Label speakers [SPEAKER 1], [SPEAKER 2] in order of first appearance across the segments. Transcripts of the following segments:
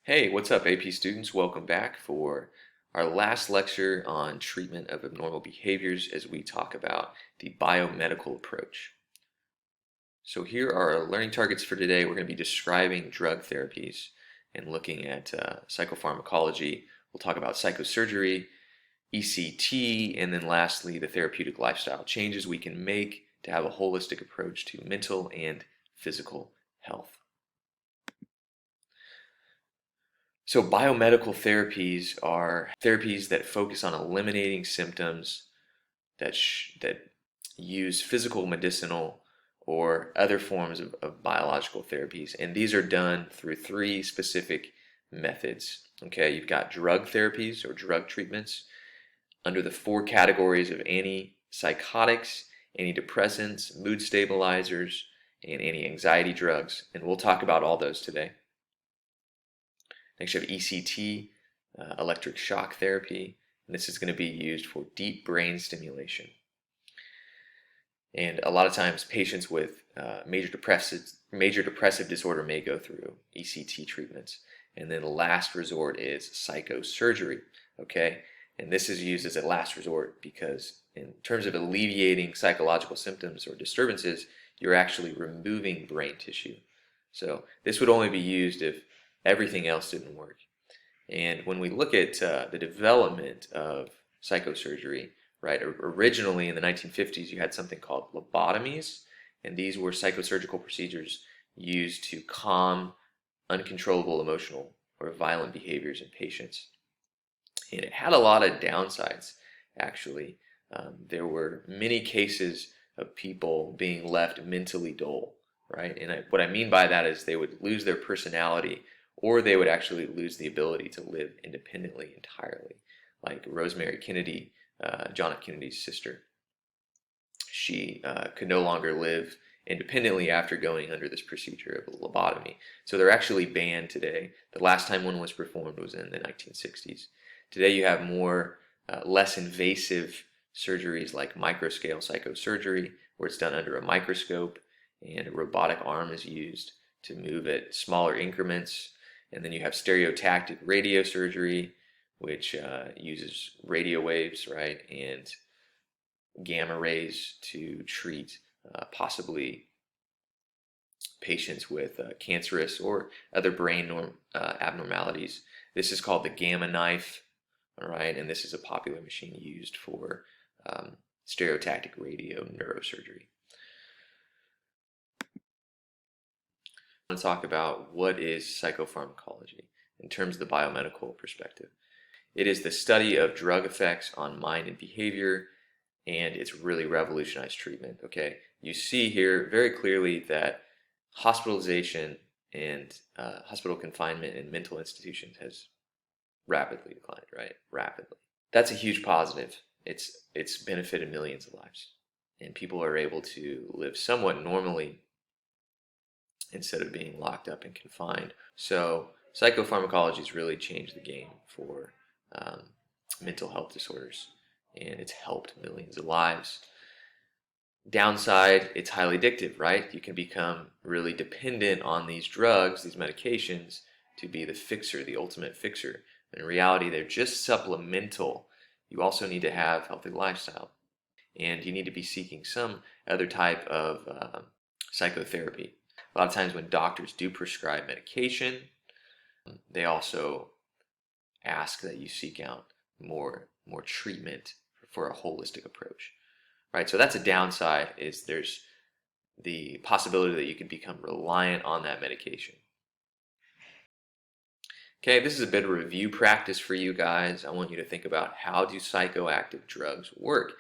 [SPEAKER 1] Hey, what's up, AP students? Welcome back for our last lecture on treatment of abnormal behaviors as we talk about the biomedical approach. So here are our learning targets for today. We're going to be describing drug therapies and looking at psychopharmacology. We'll talk about psychosurgery, ECT, and then lastly, the therapeutic lifestyle changes we can make to have a holistic approach to mental and physical health. So biomedical therapies are therapies that focus on eliminating symptoms that use physical, medicinal, or other forms of biological therapies. And these are done through three specific methods. Okay, you've got drug therapies or drug treatments under the four categories of antipsychotics, antidepressants, mood stabilizers, and anti-anxiety drugs. And we'll talk about all those today. Next, you have ECT, electric shock therapy, and this is going to be used for deep brain stimulation. And a lot of times, patients with major depressive disorder may go through ECT treatments. And then the last resort is psychosurgery. Okay, and this is used as a last resort because, in terms of alleviating psychological symptoms or disturbances, you're actually removing brain tissue. So this would only be used if everything else didn't work. And when we look at the development of psychosurgery, right, originally in the 1950s, you had something called lobotomies, and these were psychosurgical procedures used to calm uncontrollable emotional or violent behaviors in patients. And it had a lot of downsides, actually. There were many cases of people being left mentally dull, right? And what I mean by that is they would lose their personality, or they would actually lose the ability to live independently entirely. Like Rosemary Kennedy, John F. Kennedy's sister. She could no longer live independently after going under this procedure of lobotomy. So they're actually banned today. The last time one was performed was in the 1960s. Today you have more, less invasive surgeries like microscale psychosurgery, where it's done under a microscope and a robotic arm is used to move at smaller increments. And then you have stereotactic radiosurgery, which uses radio waves, right, and gamma rays to treat possibly patients with cancerous or other brain abnormalities. This is called the gamma knife, all right, and this is a popular machine used for stereotactic radio neurosurgery. I want to talk about what is psychopharmacology in terms of the biomedical perspective. It is the study of drug effects on mind and behavior, and it's really revolutionized treatment. Okay, you see here very clearly that hospitalization and hospital confinement in mental institutions has rapidly declined, right? Rapidly. That's a huge positive. It's benefited millions of lives, and people are able to live somewhat normally instead of being locked up and confined. So psychopharmacology has really changed the game for mental health disorders, and it's helped millions of lives. Downside, it's highly addictive, right? You can become really dependent on these drugs, these medications, to be the fixer, the ultimate fixer. In reality, they're just supplemental. You also need to have a healthy lifestyle, and you need to be seeking some other type of psychotherapy. A lot of times when doctors do prescribe medication, they also ask that you seek out more treatment for a holistic approach, right? So that's a downside, is there's the possibility that you can become reliant on that medication. Okay, this is a bit of review practice for you guys. I want you to think about, how do psychoactive drugs work?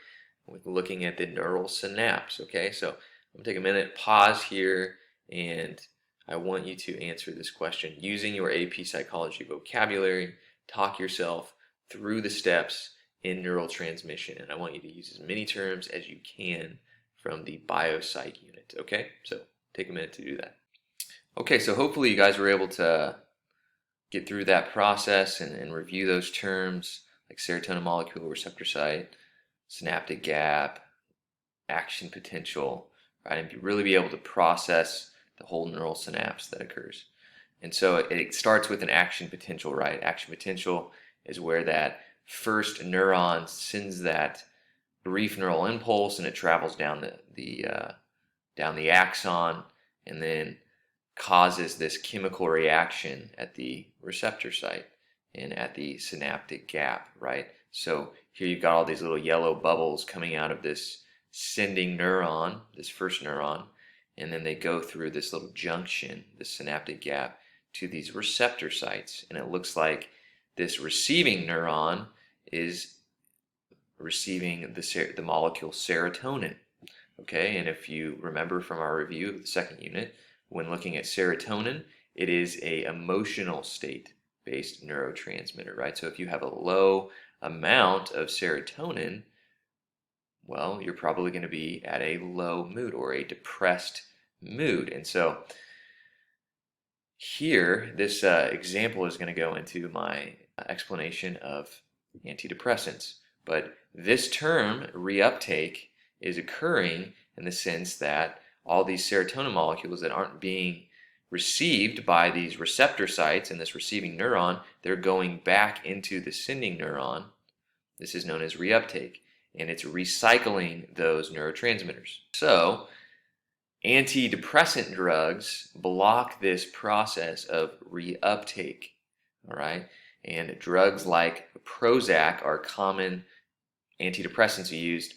[SPEAKER 1] We're looking at the neural synapse, okay? So I'm going to take a minute, pause here, and I want you to answer this question using your AP psychology vocabulary. Talk yourself through the steps in neural transmission, and I want you to use as many terms as you can from the biopsych unit, okay? So take a minute to do that. Okay, so hopefully you guys were able to get through that process and review those terms like serotonin molecule receptor site, synaptic gap, action potential, right? And really be able to process the whole neural synapse that occurs. And so it starts with an action potential, right? Action potential is where that first neuron sends that brief neural impulse, and it travels down down the axon, and then causes this chemical reaction at the receptor site and at the synaptic gap, right? So here you've got all these little yellow bubbles coming out of this sending neuron, this first neuron, and then they go through this little junction, this synaptic gap, to these receptor sites, and it looks like this receiving neuron is receiving the molecule serotonin. Okay, and if you remember from our review of the second unit, when looking at serotonin, it is a emotional state based neurotransmitter, right? So if you have a low amount of serotonin, well, you're probably going to be at a low mood or a depressed mood. And so here, this example is going to go into my explanation of antidepressants. But this term, reuptake, is occurring in the sense that all these serotonin molecules that aren't being received by these receptor sites in this receiving neuron, they're going back into the sending neuron. This is known as reuptake, and it's recycling those neurotransmitters. So antidepressant drugs block this process of reuptake, all right? And drugs like Prozac are common antidepressants used,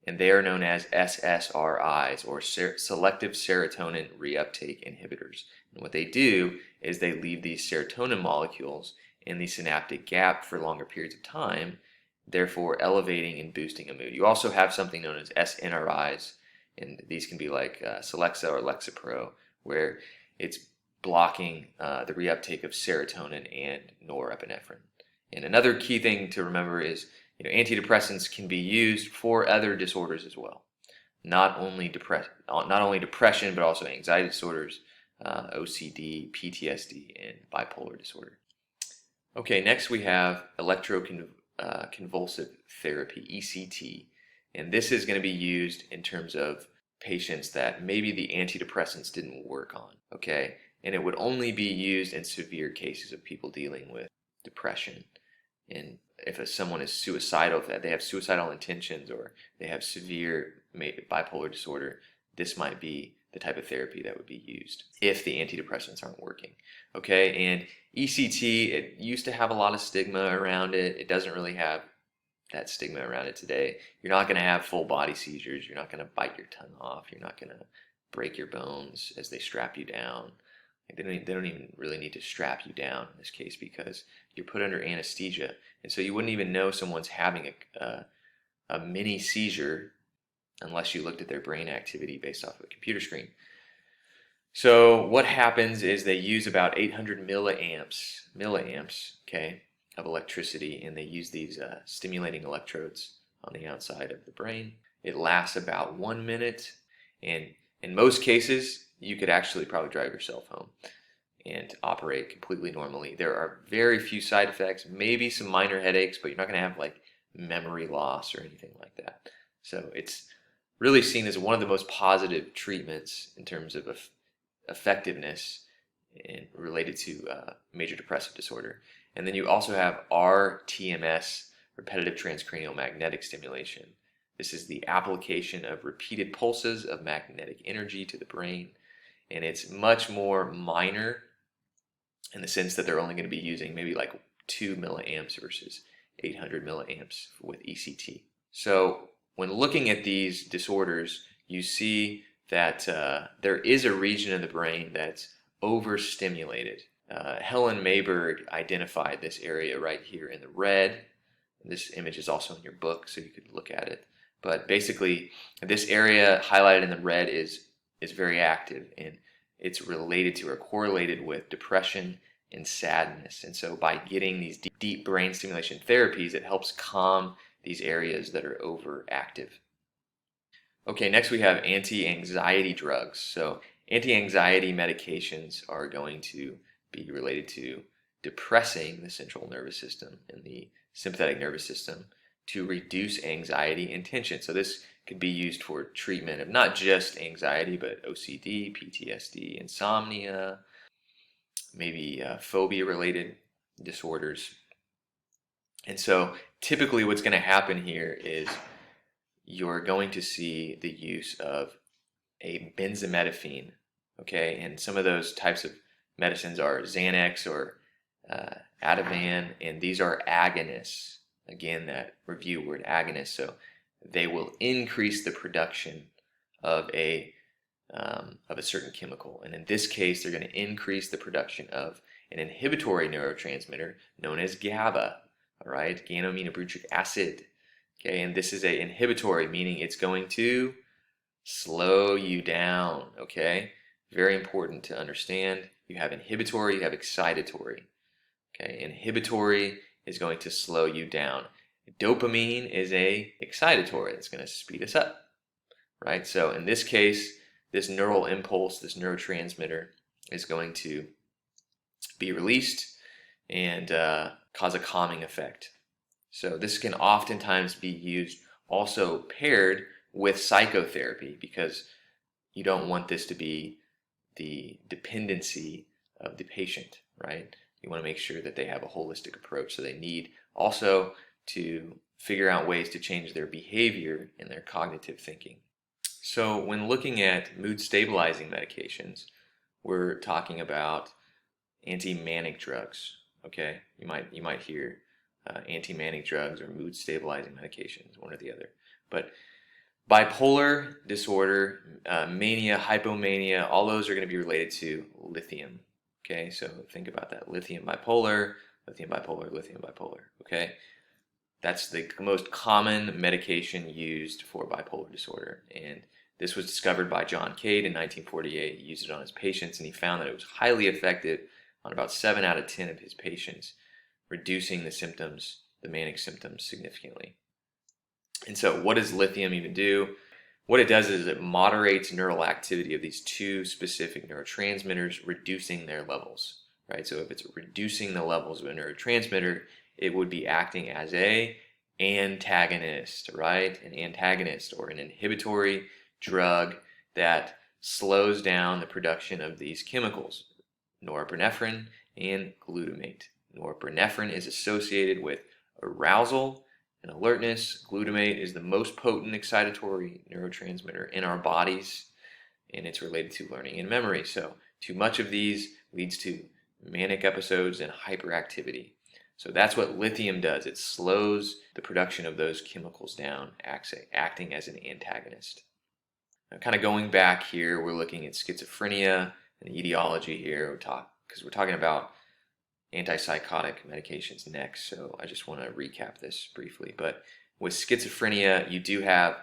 [SPEAKER 1] and they are known as SSRIs, or selective serotonin reuptake inhibitors. And what they do is they leave these serotonin molecules in the synaptic gap for longer periods of time, therefore elevating and boosting a mood. You also have something known as SNRIs, and these can be like Celexa or Lexapro, where it's blocking the reuptake of serotonin and norepinephrine. And another key thing to remember is, antidepressants can be used for other disorders as well. Not only depression, but also anxiety disorders, OCD, PTSD, and bipolar disorder. Okay, next we have electroconvulsive therapy, ECT. And this is going to be used in terms of patients that maybe the antidepressants didn't work on, okay? And it would only be used in severe cases of people dealing with depression. And if someone is suicidal, if they have suicidal intentions or they have severe bipolar disorder, this might be the type of therapy that would be used if the antidepressants aren't working. Okay, and ECT, it used to have a lot of stigma around it. It doesn't really have that stigma around it today. You're not going to have full body seizures. You're not going to bite your tongue off. You're not going to break your bones as they strap you down. They don't even really need to strap you down in this case because you're put under anesthesia. And so you wouldn't even know someone's having a mini seizure unless you looked at their brain activity based off of a computer screen. So what happens is they use about 800 milliamps, okay, of electricity, and they use these stimulating electrodes on the outside of the brain. It lasts about 1 minute, and in most cases, you could actually probably drive yourself home and operate completely normally. There are very few side effects, maybe some minor headaches, but you're not going to have like memory loss or anything like that. So it's really seen as one of the most positive treatments in terms of effectiveness and related to major depressive disorder. And then you also have RTMS, repetitive transcranial magnetic stimulation. This is the application of repeated pulses of magnetic energy to the brain, and it's much more minor in the sense that they're only going to be using maybe like 2 milliamps versus 800 milliamps with ECT. So when looking at these disorders, you see that there is a region of the brain that's overstimulated. Helen Mayberg identified this area right here in the red. This image is also in your book, so you could look at it. But basically, this area highlighted in the red is very active, and it's related to or correlated with depression and sadness. And so by getting these deep brain stimulation therapies, it helps calm these areas that are overactive. Okay, next we have anti-anxiety drugs. So anti-anxiety medications are going to be related to depressing the central nervous system and the sympathetic nervous system to reduce anxiety and tension. So this could be used for treatment of not just anxiety, but OCD, PTSD, insomnia, maybe phobia-related disorders. And so typically what's going to happen here is you're going to see the use of a benzimethine, okay? And some of those types of medicines are Xanax or Ativan, and these are agonists. Again, that review word agonist. So they will increase the production of a certain chemical. And in this case, they're going to increase the production of an inhibitory neurotransmitter known as GABA, all right, gamma-aminobutyric acid. Okay, and this is a inhibitory, meaning it's going to slow you down, okay? Very important to understand. You have inhibitory, you have excitatory. Okay, inhibitory is going to slow you down. Dopamine is a excitatory. It's going to speed us up, right? So in this case, this neural impulse, this neurotransmitter is going to be released and cause a calming effect. So this can oftentimes be used also paired with psychotherapy, because you don't want this to be the dependency of the patient, right? You want to make sure that they have a holistic approach. So they need also to figure out ways to change their behavior and their cognitive thinking. So when looking at mood stabilizing medications, we're talking about anti-manic drugs. Okay, you might hear anti-manic drugs or mood stabilizing medications, one or the other. But bipolar disorder, mania, hypomania, all those are going to be related to lithium. Okay, so think about that. Lithium bipolar, lithium bipolar, lithium bipolar. Okay, that's the most common medication used for bipolar disorder. And this was discovered by John Cade in 1948. He used it on his patients, and he found that it was highly effective on about 7 out of 10 of his patients, reducing the symptoms, the manic symptoms, significantly. And so what does lithium even do? What it does is it moderates neural activity of these two specific neurotransmitters, reducing their levels, right? So if it's reducing the levels of a neurotransmitter, it would be acting as an antagonist, right? An antagonist or an inhibitory drug that slows down the production of these chemicals, norepinephrine and glutamate. Norepinephrine is associated with arousal and alertness. Glutamate is the most potent excitatory neurotransmitter in our bodies, and it's related to learning and memory. So too much of these leads to manic episodes and hyperactivity. So that's what lithium does. It slows the production of those chemicals down, acting as an antagonist. Now, kind of going back here, we're looking at schizophrenia and the etiology here. Because we're talking about antipsychotic medications next, so I just want to recap this briefly. But with schizophrenia, you do have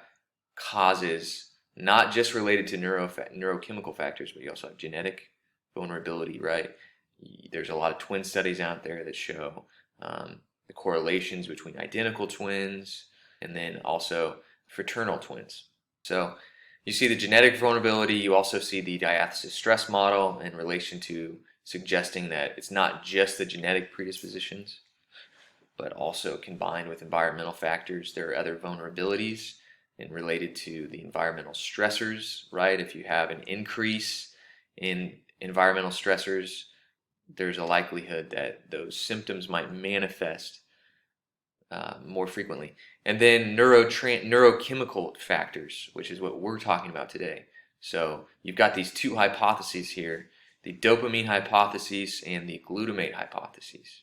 [SPEAKER 1] causes not just related to neurochemical factors, but you also have genetic vulnerability, right? There's a lot of twin studies out there that show the correlations between identical twins and then also fraternal twins. So you see the genetic vulnerability. You also see the diathesis stress model in relation to suggesting that it's not just the genetic predispositions, but also combined with environmental factors. There are other vulnerabilities and related to the environmental stressors, right? If you have an increase in environmental stressors, there's a likelihood that those symptoms might manifest more frequently. And then neurochemical factors, which is what we're talking about today. So you've got these two hypotheses here, the dopamine hypothesis and the glutamate hypothesis.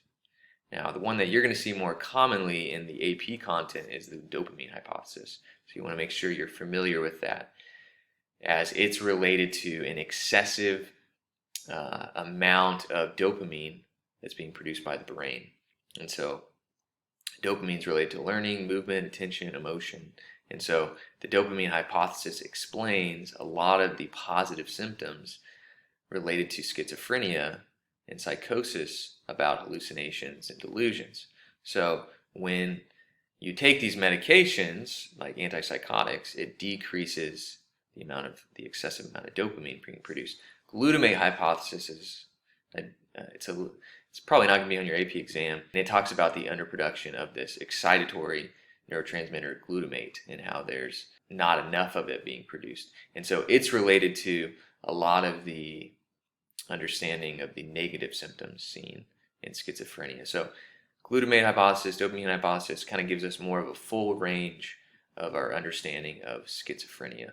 [SPEAKER 1] Now, the one that you're going to see more commonly in the AP content is the dopamine hypothesis. So you want to make sure you're familiar with that, as it's related to an excessive amount of dopamine that's being produced by the brain. And so dopamine is related to learning, movement, attention, emotion. And so the dopamine hypothesis explains a lot of the positive symptoms related to schizophrenia and psychosis about hallucinations and delusions. So when you take these medications like antipsychotics, it decreases the excessive amount of dopamine being produced. Glutamate hypothesis is it's probably not going to be on your AP exam, and it talks about the underproduction of this excitatory neurotransmitter glutamate and how there's not enough of it being produced. And so it's related to a lot of the understanding of the negative symptoms seen in schizophrenia. So glutamate hypothesis, dopamine hypothesis kind of gives us more of a full range of our understanding of schizophrenia.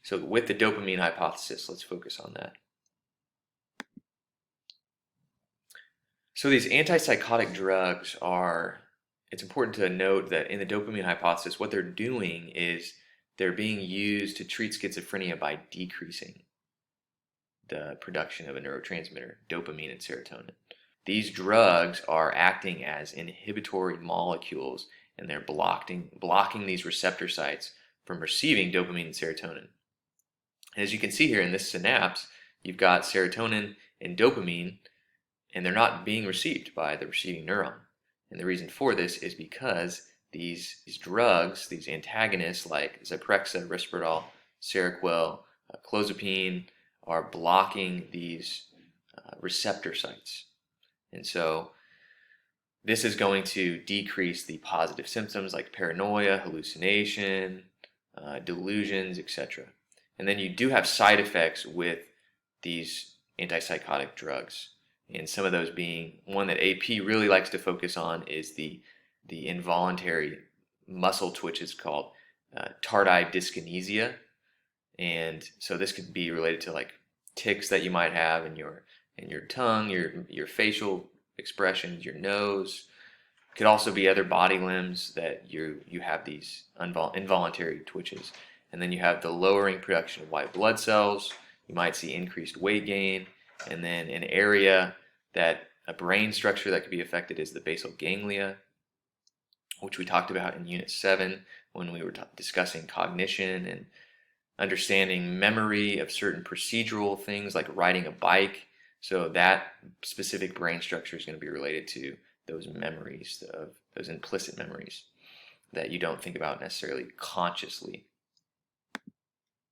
[SPEAKER 1] So with the dopamine hypothesis, let's focus on that. So these antipsychotic drugs it's important to note that in the dopamine hypothesis, what they're doing is they're being used to treat schizophrenia by decreasing the production of a neurotransmitter, dopamine and serotonin. These drugs are acting as inhibitory molecules, and they're blocking these receptor sites from receiving dopamine and serotonin. And as you can see here in this synapse, you've got serotonin and dopamine, and they're not being received by the receiving neuron. And the reason for this is because these drugs, these antagonists like Zyprexa, Risperdal, Seroquel, clozapine, are blocking these receptor sites. And so this is going to decrease the positive symptoms like paranoia, hallucination, delusions, etc. And then you do have side effects with these antipsychotic drugs. And some of those being, one that AP really likes to focus on is the involuntary muscle twitches called tardive dyskinesia. And so this could be related to like tics that you might have in your tongue, your facial expressions, your nose. It could also be other body limbs that you have these involuntary twitches. And then you have the lowering production of white blood cells. You might see increased weight gain. And then an area that a brain structure that could be affected is the basal ganglia, which we talked about in Unit 7 when we were discussing cognition and understanding memory of certain procedural things like riding a bike. So that specific brain structure is going to be related to those memories, those implicit memories that you don't think about necessarily consciously.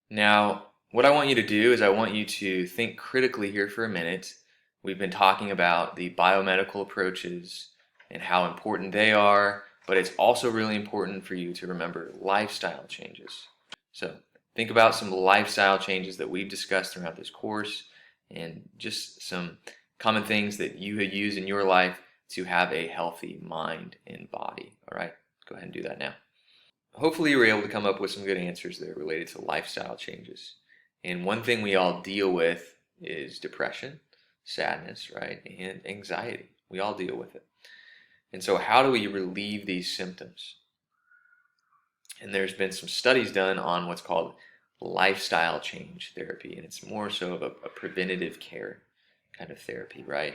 [SPEAKER 1] Now, what I want you to do is I want you to think critically here for a minute. We've been talking about the biomedical approaches and how important they are, but it's also really important for you to remember lifestyle changes. So think about some lifestyle changes that we've discussed throughout this course and just some common things that you use in your life to have a healthy mind and body. All right, go ahead and do that now. Hopefully you were able to come up with some good answers there related to lifestyle changes. And one thing we all deal with is depression, sadness, right, and anxiety. We all deal with it. And so how do we relieve these symptoms? And there's been some studies done on what's called lifestyle change therapy, and it's more so of a preventative care kind of therapy, right?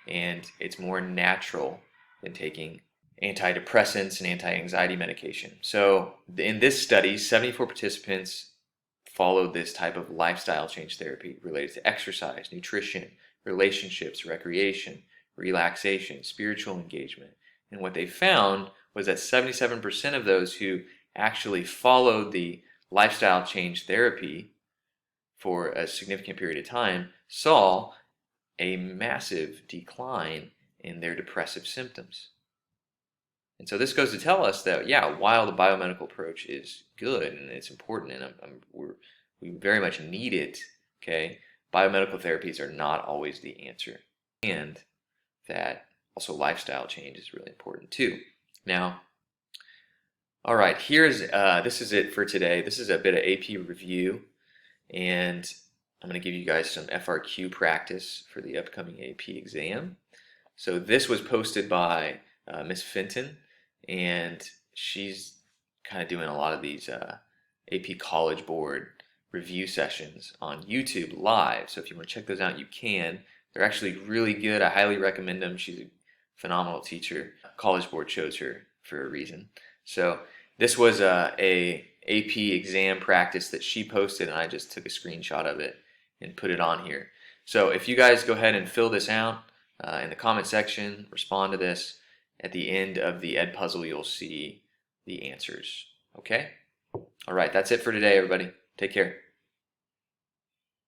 [SPEAKER 1] And it's more natural than taking antidepressants and anti-anxiety medication. So in this study, 74 participants followed this type of lifestyle change therapy related to exercise, nutrition, relationships, recreation, relaxation, spiritual engagement. And what they found was that 77% of those who actually followed the lifestyle change therapy for a significant period of time saw a massive decline in their depressive symptoms. And so this goes to tell us that, yeah, while the biomedical approach is good and it's important and we very much need it, okay, biomedical therapies are not always the answer. And that also lifestyle change is really important too. Now, all right, this is it for today. This is a bit of AP review, and I'm going to give you guys some FRQ practice for the upcoming AP exam. So this was posted by Miss Fenton, and she's kind of doing a lot of these AP College Board review sessions on YouTube live. So if you want to check those out, you can. They're actually really good. I highly recommend them. She's a phenomenal teacher. College Board chose her for a reason. So this was a AP exam practice that she posted, and I just took a screenshot of it and put it on here. So if you guys go ahead and fill this out in the comment section, respond to this, at the end of the Ed Puzzle you'll see the answers. Okay? All right, that's it for today, everybody. Take care.